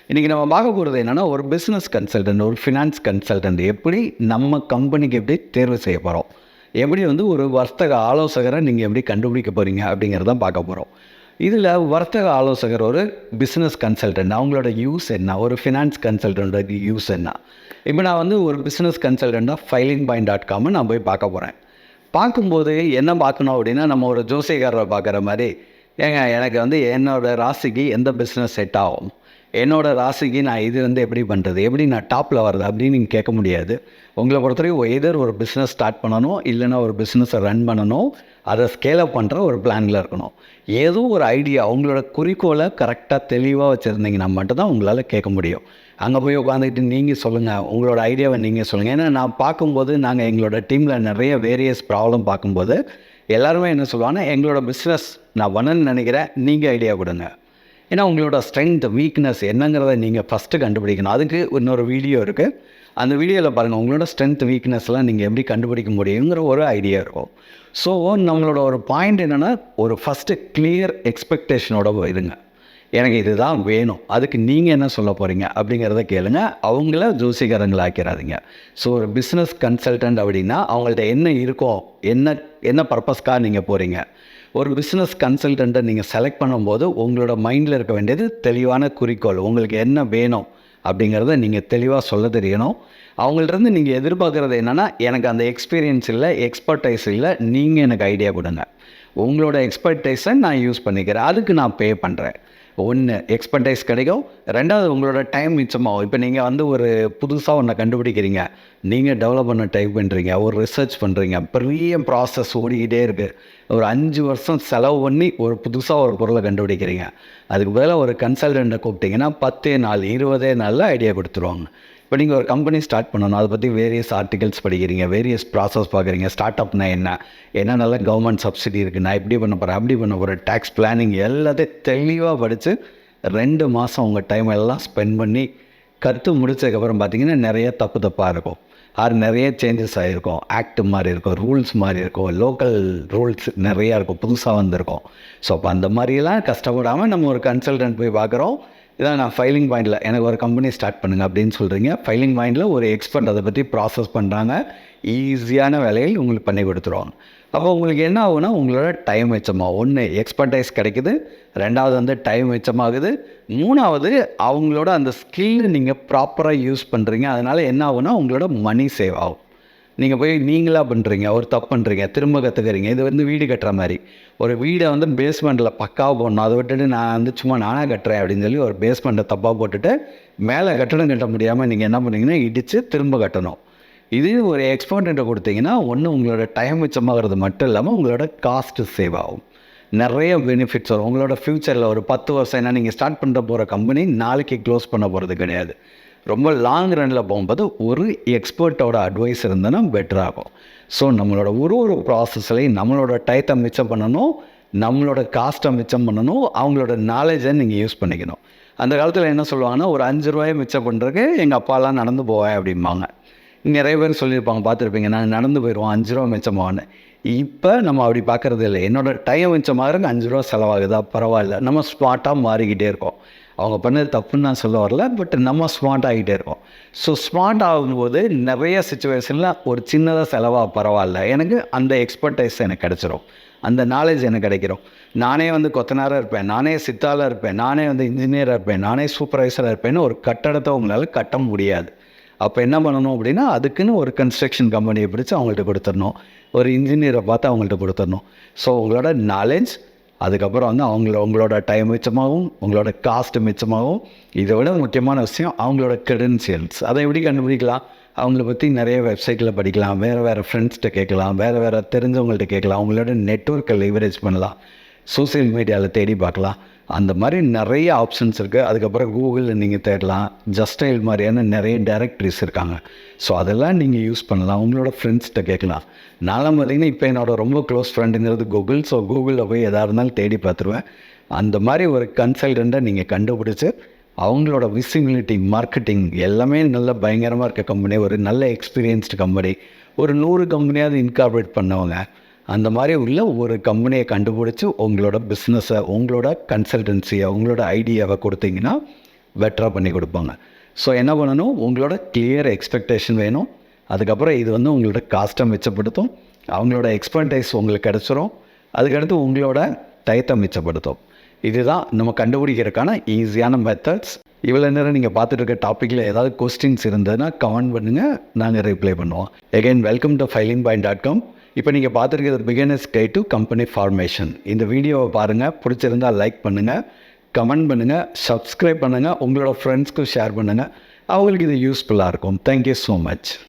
இன்றைக்கி நம்ம பார்க்க போகிறது என்னென்னா, ஒரு பிஸ்னஸ் கன்சல்டன்ட், ஒரு ஃபினான்ஸ் கன்சல்டன்ட் எப்படி நம்ம கம்பெனிக்கு எப்படி தேர்வு செய்ய போகிறோம், எப்படி ஒரு வர்த்தக ஆலோசகரை நீங்கள் எப்படி கண்டுபிடிக்க போகிறீங்க அப்படிங்கிறதான் பார்க்க போகிறோம். இதில் வர்த்தக ஆலோசகர் ஒரு பிஸ்னஸ் கன்சல்டன்ட், அவங்களோட யூஸ் என்ன, ஒரு ஃபினான்ஸ் கன்சல்டன்ட் யூஸ் என்ன. இப்போ நான் ஒரு பிஸ்னஸ் கன்சல்டண்ட்டாக FilingPoint.com நான் போய் பார்க்க போகிறேன். பார்க்கும்போது என்ன பார்க்கணும் அப்படின்னா, நம்ம ஒரு ஜோசியக்காரரை பார்க்குற மாதிரி, ஏங்க எனக்கு என்னோடய ராசிக்கு எந்த பிஸ்னஸ் செட் ஆகும், என்னோடய ராசிக்கு நான் இது எப்படி பண்ணுறது, எப்படி நான் டாப்பில் வர்றது அப்படின்னு நீங்கள் கேட்க முடியாது. உங்களை பொறுத்தவரைக்கும் எதர் ஒரு பிஸ்னஸ் ஸ்டார்ட் பண்ணணும், இல்லைன்னா ஒரு பிஸ்னஸை ரன் பண்ணணும், அதை ஸ்கேலப் பண்ணுற ஒரு பிளானில் இருக்கணும். ஏதோ ஒரு ஐடியா உங்களோட குறிக்கோளை கரெக்டாக தெளிவாக வச்சுருந்தீங்கன்னா மட்டும்தான் உங்களால் கேட்க முடியும். அங்கே போய் உட்காந்துக்கிட்டு நீங்கள் சொல்லுங்கள், உங்களோட ஐடியாவை நீங்கள் சொல்லுங்கள். ஏன்னா நான் பார்க்கும்போது, நாங்கள் எங்களோட டீமில் நிறைய வேரியஸ் ப்ராப்ளம் பார்க்கும்போது எல்லாருமே என்ன சொல்லுவாங்கன்னா, எங்களோட பிஸ்னஸ் நான் பண்ணணும்னு நினைக்கிறேன், நீங்கள் ஐடியா கொடுங்க. ஏன்னா உங்களோட ஸ்ட்ரென்த், வீக்னஸ் என்னங்கிறத நீங்கள் ஃபஸ்ட்டு கண்டுபிடிக்கணும். அதுக்கு இன்னொரு வீடியோ இருக்குது, அந்த வீடியோவில் பாருங்கள், உங்களோட ஸ்ட்ரென்த் வீக்னஸ்லாம் நீங்கள் எப்படி கண்டுபிடிக்க முடியுங்கிற ஒரு ஐடியா இருக்கும். ஸோ நம்மளோட ஒரு பாயிண்ட் என்னென்னா, ஒரு ஃபஸ்ட்டு கிளியர் எக்ஸ்பெக்டேஷனோட இருங்க. எனக்கு இதுதான் வேணும், அதுக்கு நீங்கள் என்ன சொல்ல போகிறீங்க அப்படிங்கிறத கேளுங்க. அவங்கள ஜோசிகாரங்களாக்கிறாதீங்க. ஸோ ஒரு பிஸ்னஸ் கன்சல்டன்ட் அப்படின்னா அவங்கள்ட்ட என்ன இருக்கோ, என்ன பர்பஸ்க்காக நீங்கள் போகிறீங்க. ஒரு பிஸ்னஸ் கன்சல்டண்ட்டை நீங்கள் செலக்ட் பண்ணும்போது உங்களோட மைண்டில் இருக்க வேண்டியது தெளிவான குறிக்கோள், உங்களுக்கு என்ன வேணும் அப்படிங்கிறத நீங்கள் தெளிவாக சொல்ல தெரியணும். அவங்கள்ட்ட நீங்கள் எதிர்பார்க்குறது என்னென்னா, எனக்கு அந்த எக்ஸ்பீரியன்ஸ் இல்லை, எக்ஸ்பர்டைஸ் இல்லை, நீங்கள் எனக்கு ஐடியா கொடுங்க, உங்களோட எக்ஸ்பர்டைஸை நான் யூஸ் பண்ணிக்கிறேன், அதுக்கு நான் பே பண்ணுறேன். ஒன்று எக்ஸ்பர்டைஸ் கிடைக்கும், ரெண்டாவது உங்களோட டைம் மிச்சமாகும். இப்போ நீங்கள் ஒரு புதுசாக ஒன்றை கண்டுபிடிக்கிறீங்க, நீங்கள் டெவலப் பண்ண டைப் பண்ணுறீங்க, ஒரு ரிசர்ச் பண்ணுறீங்க, பெரிய ப்ராசஸ் ஓடிக்கிட்டே இருக்குது, ஒரு 5 வருஷம் செலவு பண்ணி ஒரு புதுசாக ஒரு பொருளை கண்டுபிடிக்கிறீங்க. அதுக்கு பதிலாக ஒரு கன்சல்டண்ட்டை கூப்பிட்டிங்கன்னா 10 நாள் 20 நாளில் ஐடியா கொடுத்துருவாங்க. இப்போ நீங்கள் ஒரு கம்பெனி ஸ்டார்ட் பண்ணணும், அதை பற்றி வேரியஸ் ஆர்டிகல்ஸ் படிக்கிறீங்க, வேரியஸ் ப்ராசஸ் பார்க்குறீங்க, ஸ்டார்ட் அப்னா என்ன நல்ல கவர்மெண்ட் சப்சிடி இருக்குது, நான் இப்படி பண்ண போகிறேன், அப்படி பண்ண போகிறேன், டேக்ஸ் பிளானிங் எல்லாத்தையும் தெளிவாக படித்து 2 மாதம் உங்கள் டைம் எல்லாம் ஸ்பெண்ட் பண்ணி கற்று முடித்ததுக்கப்புறம் பார்த்தீங்கன்னா நிறைய தப்பாக இருக்கும், அது நிறைய சேஞ்சஸ் ஆகிருக்கும், ஆக்ட் மாதிரி இருக்கும், ரூல்ஸ் மாதிரி இருக்கும், லோக்கல் ரூல்ஸ் நிறையா இருக்கும், புதுசாக வந்திருக்கும். ஸோ அப்போ அந்த மாதிரியெல்லாம் கஷ்டப்படாமல் நம்ம ஒரு கன்சல்டன்ட் போய் பார்க்குறோம். இதான் நான் FilingPointல எனக்கு ஒரு கம்பெனி ஸ்டார்ட் பண்ணுங்கள் அப்படின்னு சொல்கிறீங்க. FilingPointல ஒரு எக்ஸ்பர்ட் அதை பற்றி ப்ராசஸ் பண்ணுறாங்க, ஈஸியான வேலையில் உங்களுக்கு பண்ணி கொடுத்துருவாங்க. அப்போ உங்களுக்கு என்ன ஆகுனா, உங்களோட டைம் மிச்சமாகும். ஒன்று எக்ஸ்பர்டைஸ் கிடைக்குது, ரெண்டாவது டைம் மிச்சமாகுது, மூணாவது அவங்களோட அந்த ஸ்கில் நீங்கள் ப்ராப்பராக யூஸ் பண்ணுறீங்க. அதனால் என்ன ஆகுனா, உங்களோட மணி சேவ் ஆகும். நீங்கள் போய் நீங்களாக பண்ணுறீங்க, ஒரு தப்பு பண்ணுறீங்க, திரும்ப கற்றுக்கிறீங்க. இது வீடு கட்டுற மாதிரி, ஒரு வீடை பேஸ்மெண்ட்டில் பக்காவாக போடணும், அதை விட்டுட்டு நான் சும்மா நானாக கட்டுறேன் அப்படின்னு சொல்லி ஒரு பேஸ்மெண்ட்டை தப்பாக போட்டுட்டு மேலே கட்டடம் கட்ட முடியாமல் நீங்கள் என்ன பண்ணுறீங்கன்னா, இடித்து திரும்ப கட்டணும். இது ஒரு எக்ஸ்பர்ட்டை கொடுத்தீங்கன்னா, ஒன்று உங்களோட டைம் மிச்சமாகிறது மட்டும் இல்லாமல் உங்களோட காஸ்ட்டு சேவ் ஆகும், நிறைய பெனிஃபிட்ஸ் வரும். உங்களோட ஃப்யூச்சரில் ஒரு 10 வருஷம், ஏன்னா நீங்கள் ஸ்டார்ட் பண்ணுற போகிற கம்பெனி நாளைக்கு க்ளோஸ் பண்ண போகிறது கிடையாது. ரொம்ப லாங் ரனில் போகும்போது ஒரு எக்ஸ்பர்ட்டோட அட்வைஸ் இருந்ததுன்னா பெட்டராகும். ஸோ நம்மளோட ஒரு ப்ராசஸ்லையும் நம்மளோட டயத்தை மிச்சம் பண்ணணும், நம்மளோட காஸ்ட்டை மிச்சம் பண்ணணும், அவங்களோட நாலேஜை நீங்கள் யூஸ் பண்ணிக்கணும். அந்த காலத்தில் என்ன சொல்லுவாங்கன்னா, ஒரு 5 ரூபாயை மிச்சம் பண்ணுறதுக்கு எங்கள் அப்பாலாம் நடந்து போவேன் அப்படிம்பாங்க. நிறைய பேர் சொல்லியிருப்பாங்க, பார்த்துருப்பீங்க, நான் நடந்து போயிடுவோம் 5 ரூபா மிச்சமாகன்னு. இப்போ நம்ம அப்படி பார்க்குறது இல்லை. என்னோடய டைம் மிச்சமாகறதுக்கு 5 ரூபா செலவாகுதா, பரவாயில்ல, நம்ம ஸ்மார்ட்டாக மாறிக்கிட்டே இருக்கோம். அவங்க பண்ணது தப்புன்னு நான் சொல்ல வரல, பட் நம்ம ஸ்மார்ட் ஆகிட்டே இருக்கோம். ஸோ ஸ்மார்ட் ஆகும்போது நிறைய சுச்சுவேஷனில் ஒரு சின்னதாக செலவாக பரவாயில்ல, எனக்கு அந்த எக்ஸ்பர்டைஸ் எனக்கு கிடச்சிரும், அந்த நாலேஜ் எனக்கு கிடைக்கிறோம். நானே கொத்தனாராக இருப்பேன், நானே சித்தாலாக இருப்பேன், நானே இன்ஜினியராக இருப்பேன், நானே சூப்பர்வைசராக இருப்பேன்னு ஒரு கட்டடத்தை உங்களால் கட்ட முடியாது. அப்போ என்ன பண்ணணும் அப்படின்னா, அதுக்குன்னு ஒரு கன்ஸ்ட்ரக்ஷன் கம்பெனியை பிடிச்சி அவங்கள்ட்ட கொடுத்துடணும், ஒரு இன்ஜினியரை பார்த்து அவங்கள்ட்ட கொடுத்துடணும். ஸோ உங்களோட நாலேஜ், அதுக்கப்புறம் உங்களோட டைம் மிச்சமாகவும், உங்களோட காஸ்ட்டு மிச்சமாகவும், இதை விட முக்கியமான விஷயம் அவங்களோட க்ரெடென்ஷியல்ஸ். அதை எப்படி கண்டுபிடிக்கலாம், அவங்கள பற்றி நிறைய வெப்சைட்டில் படிக்கலாம், வேறு ஃப்ரெண்ட்ஸ்கிட்ட கேட்கலாம், வேறு தெரிஞ்சவங்கள்ட்ட கேட்கலாம், அவங்களோட நெட்வொர்க்கை லிவரேஜ் பண்ணலாம், சோசியல் மீடியாவில் தேடி பார்க்கலாம். அந்த மாதிரி நிறைய ஆப்ஷன்ஸ் இருக்குது. அதுக்கப்புறம் கூகுளில் நீங்கள் தேடலாம், ஜஸ்டைல் மாதிரியான நிறைய டைரக்டரிஸ் இருக்காங்க. ஸோ அதெல்லாம் நீங்கள் யூஸ் பண்ணலாம், உங்களோட ஃப்ரெண்ட்ஸ்கிட்ட கேட்கலாம். நான்லாம் பார்த்திங்கன்னா இப்போ என்னோடய ரொம்ப க்ளோஸ் ஃப்ரெண்டுங்கிறது கூகுள். ஸோ கூகுளில் போய் எதாக இருந்தாலும் தேடி பார்த்துருவேன். அந்த மாதிரி ஒரு கன்சல்டண்ட்டை நீங்கள் கண்டுபிடிச்சி அவங்களோட விசிபிலிட்டி, மார்க்கெட்டிங் எல்லாமே நல்ல பயங்கரமாக இருக்க கம்பெனி, ஒரு நல்ல எக்ஸ்பீரியன்ஸ்டு கம்பெனி, ஒரு 100 கம்பெனியாவது இன்கார்பரேட் பண்ணவங்க, அந்த மாதிரி உள்ள ஒரு கம்பெனியை கண்டுபிடிச்சி உங்களோட பிஸ்னஸை, உங்களோட கன்சல்டன்சியை, உங்களோட ஐடியாவை கொடுத்தீங்கன்னா பெட்டராக பண்ணி கொடுப்பாங்க. ஸோ என்ன பண்ணணும், உங்களோட கிளியர் எக்ஸ்பெக்டேஷன் வேணும். அதுக்கப்புறம் இது வந்து உங்களோட காஸ்ட்டை மிச்சப்படுத்தும், அவங்களோட எக்ஸ்பர்டைஸ் உங்களுக்கு கிடச்சிரும், அதுக்கடுத்து உங்களோட டயத்தை மிச்சப்படுத்தும். இதுதான் நம்ம கண்டுபிடிக்கிறதுக்கான ஈஸியான மெத்தட்ஸ். இவ்வளோ நேரம் நீங்கள் பார்த்துட்டு இருக்க டாப்பிக்கில் ஏதாவது கொஸ்டின்ஸ் இருந்ததுன்னா கமெண்ட் பண்ணுங்கள், நாங்கள் ரிப்ளை பண்ணுவோம். Again welcome to FilingPoint.com. இப்போ நீங்கள் பார்த்துருக்கிறது beginners guide to company formation. இந்த வீடியோவை பாருங்கள், பிடிச்சிருந்தால் லைக் பண்ணுங்கள், கமெண்ட் பண்ணுங்கள், சப்ஸ்கிரைப் பண்ணுங்கள், உங்களோட ஃப்ரெண்ட்ஸ்க்கும் ஷேர் பண்ணுங்கள். அவங்களுக்கு இது யூஸ்ஃபுல்லாக இருக்கும். Thank you so much.